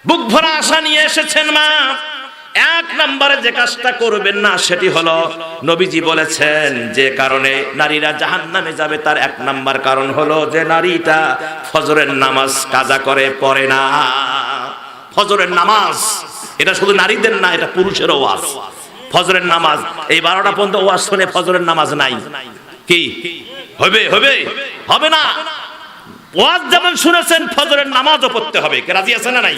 বুক ভরা আশা নিয়ে এসেছেন মা। এক নম্বরে যে কাজটা করবেন না সেটি হলো, নবীজি বলেছেন যে কারণে নারীরা জাহান্নামে যাবে তার এক নাম্বার কারণ হলো যে নারীটা ফজরের নামাজ কাজা করে পড়ে না। ফজরের নামাজ এটা শুধু নারীদের না, এটা পুরুষেরও ওয়াজ। ফজরের নামাজ এই 12টা পর্যন্ত ওয়াজ শুনে ফজরের নামাজ নাই, কি হবে? হবে না। ওয়াজ যেমন শুনেছেন ফজরের নামাজও পড়তে হবে। কে রাজি আছে না নাই?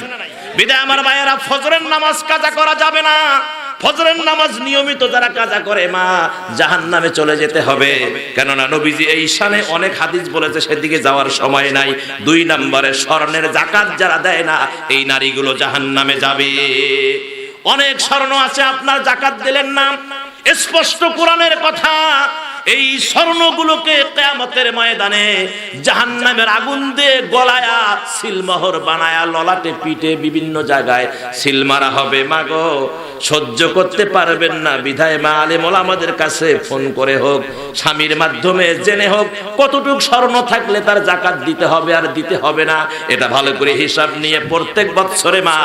বিদায় আমার ভাইয়েরা, ফজরের নামাজ কাজা করা যাবে না। ফজরের নামাজ নিয়মিত যারা কাজা করে মা জাহান্নামে চলে যেতে হবে। কেননা নবীজি এই শানে অনেক হাদিস বলেছে, সেদিকে যাওয়ার সময় নাই। 2 নম্বরে স্বর্ণের যাকাত যারা দেয় না এই নারীগুলো জাহান্নামে যাবে। অনেক স্বর্ণ আছে আপনার যাকাত দিলেন না, স্পষ্ট কোরআনের কথা। এই স্বর্ণগুলোকে কিয়ামতের ময়দানে জাহান্নামের আগুন দিয়ে গলায়া সিলমোহর বানায়া ললাটে পিঠে বিভিন্ন জায়গায় সিল মারা হবে। মাগো সহ্য করতে পারবেন না, বিধায় মা আলেম ওলামাদের কাছে ফোন করে হোক, স্বামীর মাধ্যমে জেনে হোক কতটুক স্বর্ণ থাকলে তার যাকাত দিতে হবে আর দিতে হবে না, এটা ভালো করে হিসাব নিয়ে প্রত্যেক বছরে মা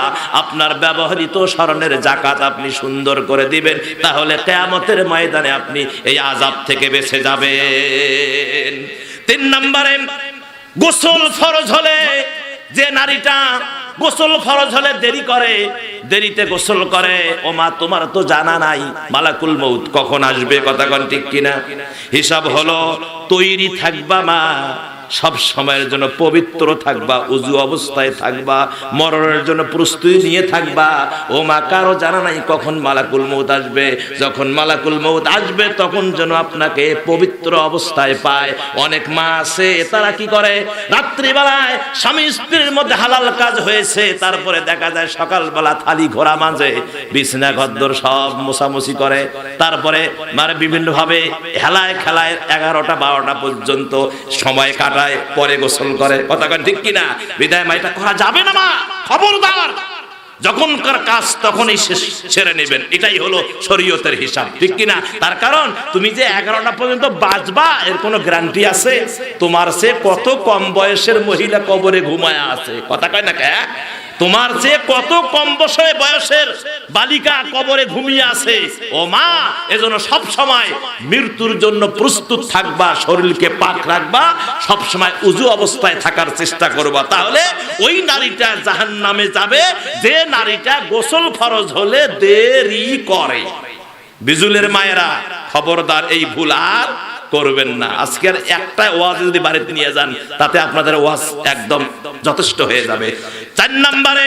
আপনার ব্যবহৃত স্বর্ণের যাকাত আপনি সুন্দর করে দিবেন। তাহলে কিয়ামতের ময়দানে আপনি এই আযাব থেকে বেঁচে যাবেন। 3 নম্বরে গোসল ফরজ হলে যে নারীটা গোসল ফরজ হলে দেরি করে, দেরিতে গোসল করে, ও মা তোমার তো জানা নাই মালাকুল মউত কখন আসবে, কথা কোন ঠিক কিনা? হিসাব হলো তৈরি থাকবা মা, সব সময়ের জন্য পবিত্র থাকবা, ওযু অবস্থায় থাকবা, মরণের জন্য প্রস্তুতি নিয়ে থাকবা। ও মা কারো জানা নাই কখন মালাকুল মউত আসবে। যখন মালাকুল মউত আসবে তখন যেন আপনাকে পবিত্র অবস্থায় পায়। অনেক মা আছে তারা কি করে, রাত্রিবেলায় স্বামী স্ত্রীর মধ্যে হালাল কাজ হয়েছে, তারপরে দেখা যায় সকালবেলা থালি ঘোরা মাঝে বিছনা ঘরদোর সব মোছামুছি করে, তারপরে মানে বিভিন্ন ভাবে হেলায় খেলায় 11টা 12টা পর্যন্ত সময় কাটায়, পরে গোসল করে, কথা কন ঠিক কিনা? বিদায় মা এটা করা যাবে না মা, খবরদার। যখনকার কাজ তখনই সেরে নেবেন, এটাই হলো শরীয়তের হিসাব, ঠিক কিনা? তার কারণ তুমি যে 11টা পর্যন্ত বাঁচবা এর কোনো গ্যারান্টি আছে? তোমার সে কত কম বয়সের মহিলা কবরে ঘুমায় আছে, কথা কয় না কে? তোমার যে কত কম বয়সের বালিকা কবরে ঘুমিয়ে আছে। ও মা, এজন্য সব সময় মৃত্যুর জন্য প্রস্তুত থাকবা, শরীরকে পাক রাখবা, সব সময় উযু অবস্থায় থাকার চেষ্টা করবা। তাহলে ওই নারীটা জাহান্নামে যাবে যে নারীটা গোসল ফরজ হলে দেরি করে। বিজুলের মায়েরা খবরদার, এই ভুল আর করবেন না। আজকের একটা ওয়াজ যদি বাড়িতে নিয়ে যান তাতে আপনাদের ওয়াজ একদম যথেষ্ট হয়ে যাবে। 4 নম্বরে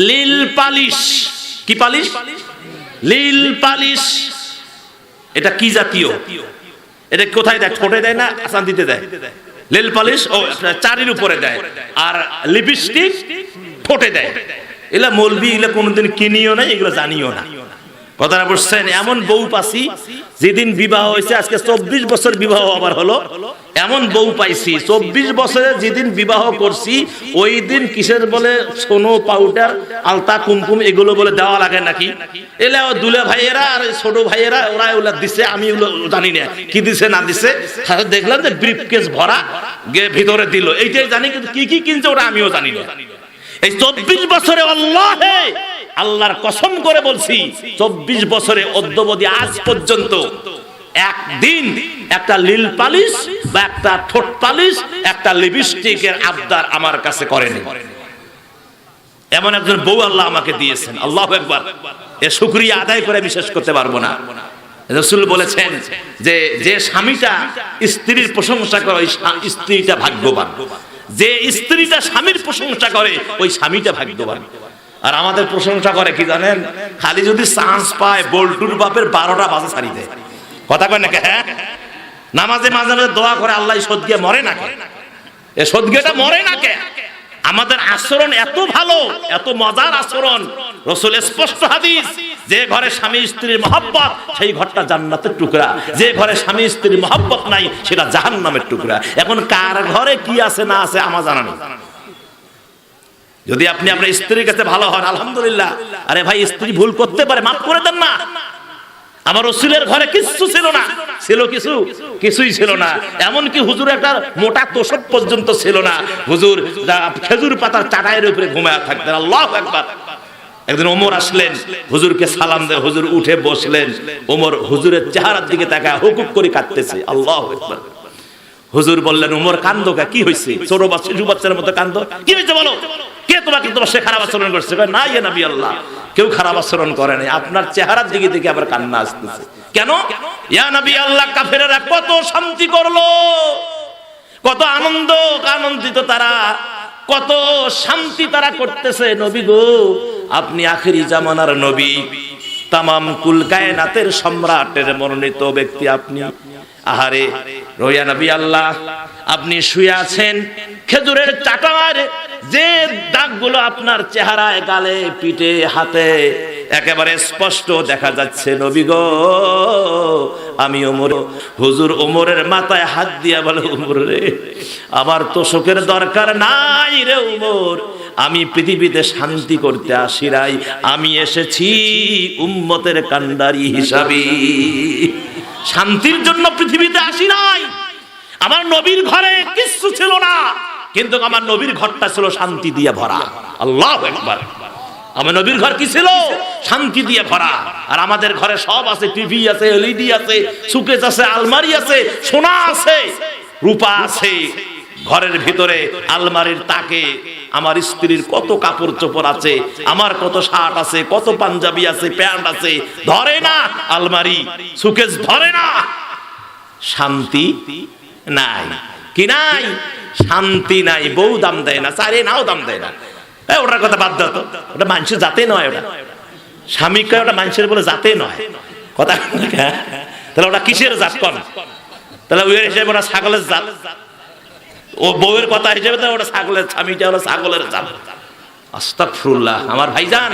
লীল পালিশ। কি পালিশ? Lille polish. এটা কি জাতীয়? এটা কোথায় দেয়? ঠোঁটে দেয় না আসান দিতে দেয়? লীল পালিশ ও চারির উপরে দেয়, আর লিপস্টিক ঠোঁটে দেয়। এগুলা মৌলবি এগুলা কোনোদিন কিনিও না, এগুলো জানিও না, কথাটা বুঝছেন? এমন বউ পাইছি যেদিন বিবাহ হয়েছে, আজকে 24 বছর বিবাহ আবার হলো, এমন বউ পাইছি 24 বছরে যেদিন বিবাহ করছি ওই দিন কিসের বলে সোনো পাউডার আলতা কুমকুম এগুলো বলে দেওয়া লাগে নাকি, এলা দুলে ভাইয়েরা আর ছোট ভাইয়েরা ওরা ওগুলা দিছে, আমি ওগুলো জানি না কি দিছে না দিছে। দেখলাম যে ব্রিফকেস ভরা গে ভিতরে দিল, এইটাই জানি, কিন্তু কি কি কিনছে ওটা আমিও জানি না। এই 24 বছরে আল্লাহর কসম করে বলছি, 24 বছরে অদ্যবধি আজ পর্যন্ত একদিন একটা লীল পালিশ বা একটা ঠোঁট পালিশ, একটা লিপস্টিকের আবদার আমার কাছে করেনি। এমন একজন বউ আল্লাহ আমাকে দিয়েছেন, আল্লাহু আকবার। এ শুকরিয়া আদায় করে বিশেষ করতে পারবো না। রাসূল বলেছেন যে যে স্বামীটা স্ত্রীর প্রশংসা করে ওই স্ত্রীটা ভাগ্যবান, যে স্ত্রীটা স্বামীর প্রশংসা করে ওই স্বামীটা ভাগ্যবান। আর আমাদের প্রশংসা করে কি জানেন? খালি যদি চান্স পায় বল্টুর বাপের 12টা বাজে ছাড়ি দেয়, কথা কয় না কে? হ্যাঁ, নামাজে মাঝে মাঝে দোয়া করে আল্লাহ সদগে মরে না কে? এ সদগেটা মরে না কে? আমাদের আচরণ এত ভালো, এত মজার আচরণ। রাসূল স্পষ্ট হাদিস, যে ঘরে স্বামী স্ত্রীর মহব্বত সেই ঘরটা জান্নাতের টুকরা, যে ঘরে স্বামী স্ত্রীর মহব্বত নাই সেটা জাহান্নামের টুকরা। এখন কার ঘরে কি আছে না আছে আমার জানা নেই। যদি আপনি আপনার স্ত্রীর কাছে ভালো হন আলহামদুলিল্লাহ, আরে ভাই স্ত্রী ভুল করতে পারে, মাফ করে দেন না। আমার রাসূলের ঘরে কিচ্ছু ছিল না, ছিল কিছু? কিছুই ছিল না। এমনকি হুজুর একটা মোটা তোষক পর্যন্ত ছিল না। হুজুর খেজুর পাতার চাটাইয়ের উপরে ঘুমায় থাকতেন। আল্লাহু আকবার। একদিন ওমর আসলেন, হুজুরকে সালাম দেয়, হুজুর উঠে বসলেন। ওমর হুজুরের চেহারার দিকে তাকায় হুকুক করে কাঁদতেছে। আল্লাহু আকবার। হুজুর বললেন, ওমর কান্দো কে? কি হয়েছে? ছোট বাচ্চা, শিশু বাচ্চার মতো কান্দো, কি হয়েছে বলো? কে তোমাকে তোমার সে খারাপ আচরণ করছে? না ইয়া নবী আল্লাহ, কেউ খারাপ আচরণ করে নাই, আপনার চেহারার দিকে দেখে আবার কান্না আসতেছে। কেন? ইয়া নবী আল্লাহ, কাফেরেরা কত শান্তি করলো, কত আনন্দিত তারা, কত শান্তি তারা করতেছে। নবী গো, আপনি আখেরি জামানার নবী, তামাম কুল কায়নাতের সম্রাটের মনোনীত ব্যক্তি আপনি। আহারে রোয়া নবী আল্লাহ, আপনি শুয়ে আছেন, খেজুরের চাটার যে দাগগুলো আপনার চেহারায়, গালে, পিঠে, হাতে একেবারে স্পষ্ট দেখা যাচ্ছে। নবী গো, আমি ওমর। হুজুর ওমরের মাথায় হাত দিয়া বলে, ওমর রে, আমার তোষকের দরকার নাই রে ওমর, আমি পৃথিবীতে শান্তি করতে আসি নাই, আমি এসেছি উম্মতের কান্ডারি হিসাবে, শান্তির জন্য পৃথিবীতে আসি নাই। আমার নবীর ঘরে কিচ্ছু ছিল না, কিন্তু আমার নবীর ঘরটা ছিল শান্তি দিয়ে ভরা। আল্লাহু আকবার। আমার নবীর ঘর কি ছিল? শান্তি দিয়ে ভরা। আর আমাদের ঘরে সব আছে, টিভি আছে, এলইডি আছে, সুকেস আছে, আলমারি আছে, সোনা আছে, রূপা আছে। ঘরের ভিতরে আলমারির তাকে আমার স্ত্রীর কত কাপড় চোপড় আছে, আমার কত শার্ট আছে, কত পাঞ্জাবি আছে, প্যান্ট আছে, ধরে না আলমারি, সুকেস ধরে না। শান্তি নাই। কি নাই? শান্তি নাই। বউ দাম দেয় না, চারে নাও দাম দেয় না। ওটার কথা বাদ দাও তো, ওটা মানুষের জাতে নয়। ওটা স্বামীকে ওটা মানুষের বলে জাতে নয়। কথা তাহলে ওটা কিসের জাত? কন তাহলে ওই হিসেবে ওটা ছাগলের জাত। ও বউয়ের কথা হিসেবে ওটা ছাগলের, স্বামীটা হলো ছাগলের জাত। আস্তাগফিরুল্লাহ। আমার ভাইজান,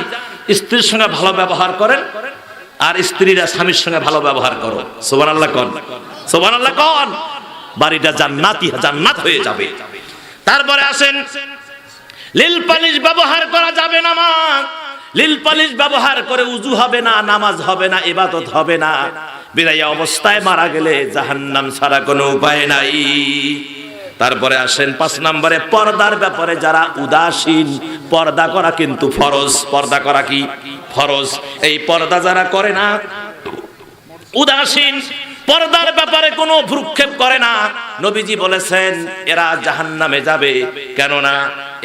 স্ত্রীর সঙ্গে ভালো ব্যবহার করেন, আর স্ত্রীরা স্বামীর সঙ্গে ভালো ব্যবহার করো। সুবহানাল্লাহ কন, সুবহানাল্লাহ কন। বাড়িটা জান্নাতি, জান্নাত হয়ে যাবে। তারপরে আসেন, লিল পালিশ ব্যবহার করা যাবে না। মা লিল পালিশ ব্যবহার করে উযু হবে না, নামাজ হবে না, ইবাদত হবে না। বিদায়া অবস্থায় মারা গেলে জাহান্নাম ছাড়া কোনো উপায় নাই। তারপরে আসেন 5 নম্বরে, পর্দার ব্যাপারে যারা উদাসীন। পর্দা করা কিন্তু ফরজ। পর্দা করা কি? ফরজ। এই পর্দা যারা করে না, উদাসীন, পর্দার ব্যাপারে কোনো ভ্রুক্ষেপ করে না, নবীজি বলেছেন এরা জাহান্নামে যাবে। কেননা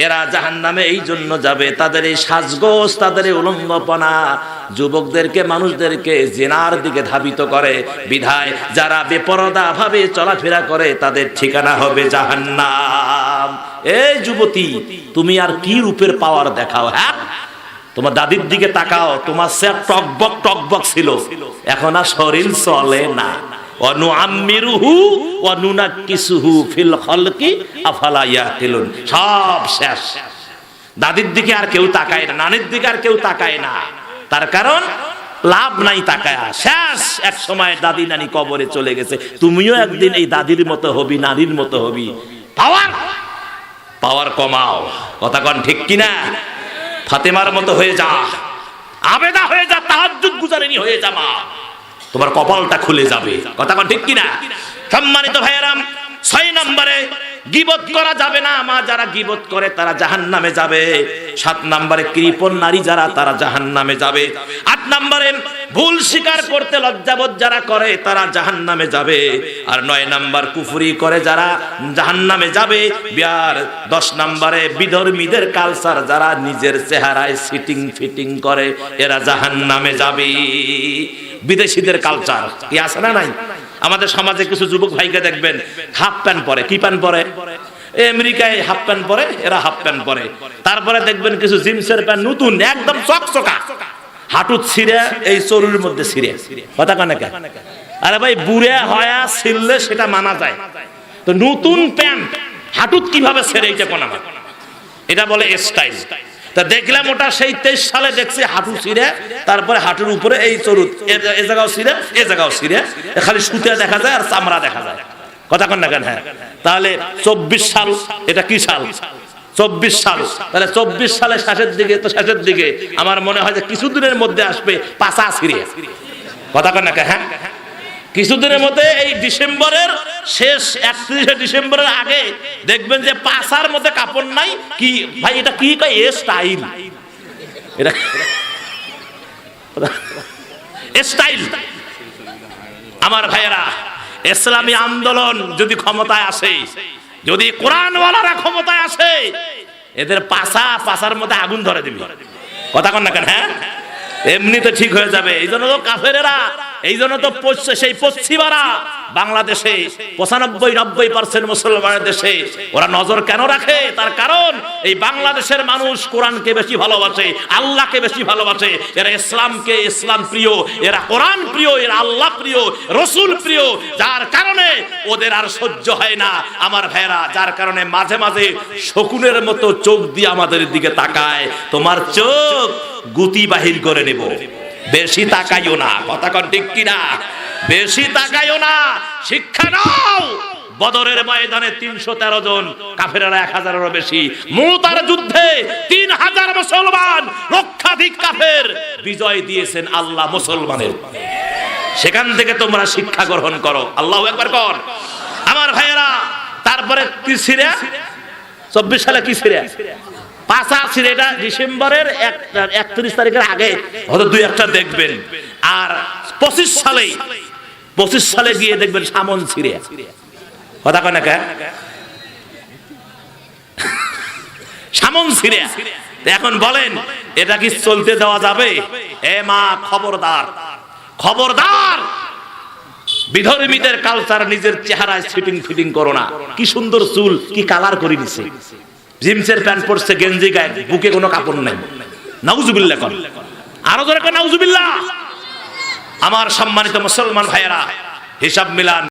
এরা জাহান্নামে এই জন্য যাবে, তাদের এই সাজগোজ, তাদের এই উলঙ্গপনা যুবকদেরকে, মানুষদেরকে জিনার দিকে ধাবিত করে। বিধায় যারা বেপরদা ভাবে চলাফেরা করে, তাদের ঠিকানা হবে জাহান্নাম। এই যুবতী, তুমি আর কি রূপের পাওয়ার দেখাও? হ্যাঁ, তোমার দাদির দিকে তাকাও, তোমার সে টকবক টকবক ছিল, এখন আর শরীর চলে না। অনুআম্মিরুহু ওয়া নুনাক্কিসুহু ফিল খালকি আফালা ইয়াকিলুন। সব শেষ। দাদির দিকে আর কেউ তাকায় না, নানির দিকে আর কেউ তাকায় না। তার কারণ লাভ নাই তাকায়, শেষ। এক সময় দাদি নানি কবরে চলে গেছে, তুমিও একদিন এই দাদির মতো হবি, নানির মতো হবি। পাওয়ার পাওয়ার কমাও। কথা কন ঠিক কিনা? ফাতেমার মতো হয়ে যা, আবেদা হয়ে যা, তাহাজ্জুদ গুজারিনী হয়ে যা, মা, তোমার কপালটা খুলে যাবে। কথা কন ঠিক কিনা? সম্মানিত ভাইয়েরা, 6 নম্বরে গীবত করা যাবে না। মা যারা গীবত করে তারা জাহান্নামে যাবে। 7 নম্বরে কৃপণ নারী যারা, তারা জাহান্নামে যাবে। 8 নম্বরে ভুল স্বীকার করতে লজ্জাবোধ যারা করে, তারা জাহান্নামে যাবে। আর 9 নম্বর কুফরি করে যারা, জাহান্নামে যাবে। আর 10 নম্বরে বিধর্মীদের কালচার যারা নিজের চেহারায় সিটিং ফিটিং করে, এরা জাহান্নামে যাবে। বিদেশিদের কালচার কি আছে না নাই? আমাদের সমাজে কিছু যুবক ভাইকে দেখবেন হাফ প্যান্ট পরে। কি প্যান্ট পরে? আমেরিকায় হাফ প্যান্ট পরে, এরা হাফ প্যান্ট পরে। তারপরে দেখবেন কিছু জিন্সের প্যান্ট নতুন, একদম চকচকা, হাঁটুত ছিঁড়ে, এই চরুর মধ্যে ছিঁড়ে। কথা কানে কে? আরে ভাই, বুড়ে হয়া ছিঁড়লে সেটা মানা যায়, তো নতুন প্যান্ট হাঁটুত কিভাবে ছেড়ে, এইটা কোন আমার? এটা বলে স্টাইল। তা দেখলাম ওটা সেই 23 সালে দেখছি হাঁটু ছিঁড়ে, তারপরে হাঁটুর উপরে এই চরুত, এ জায়গাও ছিঁড়ে, এ জায়গাও ছিঁড়ে, খালি সুতে দেখা যায় আর চামড়া দেখা যায়। কথা কন না কেন? হ্যাঁ, তাহলে 24 সাল, এটা কি সাল? 24 সাল। তাহলে 24 সালের শেষের দিকে, তো শেষের দিকে আমার মনে হয় যে কিছুদিনের মধ্যে আসবে পাছা ছিঁড়ে। কথা কন না? হ্যাঁ, কিছুদিনের মধ্যে এই ডিসেম্বরের শেষ 31শে ডিসেম্বরের আগে দেখবেন যে পাছার মধ্যে কাপড় নাই। কি ভাই এটা কি কয়? এ স্টাইল, এটা স্টাইল। আমার ভাইয়েরা, ইসলামী আন্দোলন যদি ক্ষমতায় আসে, যদি কোরআনওয়ালারা ক্ষমতায় আসে, এদের পাছার মধ্যে আগুন ধরে দিবি। কথা কন না কেন? হ্যাঁ, এমনিতে ঠিক হয়ে যাবে। এই জন্য তো কাফেরেরা, এই জন্য তো সেই পশ্চিমারা বাংলাদেশে 95-90% মুসলমানের দেশে ওরা নজর কেন রাখে? তার কারণ এই বাংলাদেশের মানুষ কোরআনকে বেশি ভালোবাসে, আল্লাহকে বেশি ভালোবাসে। এরা ইসলামকে, ইসলাম প্রিয়, এরা কোরআন প্রিয়, এরা আল্লাহ প্রিয়, রসুল প্রিয়। যার কারণে ওদের আর সহ্য হয় না আমার ভাইরা। যার কারণে মাঝে মাঝে শকুনের মতো চোখ দিয়ে আমাদের দিকে তাকায়। তোমার চোখ গুতি বাহির করে নেব, বেশি তাকাইও না। কথা কন ঠিক কিনা? বেশি তাকাইও না, শিক্ষা নাও। বদরের ময়দানে 313 জন, কাফেররা 1000-এরও বেশি। মুতার যুদ্ধে 3000 মুসলমান, লক্ষাধিক কাফের, বিজয় দিয়েছেন আল্লাহ মুসলমানের। সেখান থেকে তোমরা শিক্ষা গ্রহণ করো। আল্লাহু আকবার কর আমার ভাইয়েরা। তারপরে কি সিরিয়া? 24 সালে কি সিরিয়া? পাঁচা সিরিয়া, এটা ডিসেম্বরের 31 তারিখের আগে হয়তো 2-1টা দেখবেন। আর 25 সালে গিয়ে দেখবেন সামন সিরিয়া। কথা কয় না কেন? সামন সিরিয়া। এখন বলেন এটা কি চলতে দেওয়া যাবে? এ মা, খবরদার, খবরদার। বিধর্মীদের কালচার নিজের চেহারায় ফিটিং করো না। কি সুন্দর চুল, কি কালার করে দিছে, জিন্সের প্যান্ট পরছে, গেঞ্জি গায়ে, বুকে কোনো কাপড় নাই। নাউজুবিল্লাহ কর, আরো জোরে কর নাউজুবিল্লাহ। আমার সম্মানিত মুসলমান ভাইয়েরা, হিসাব মিলান।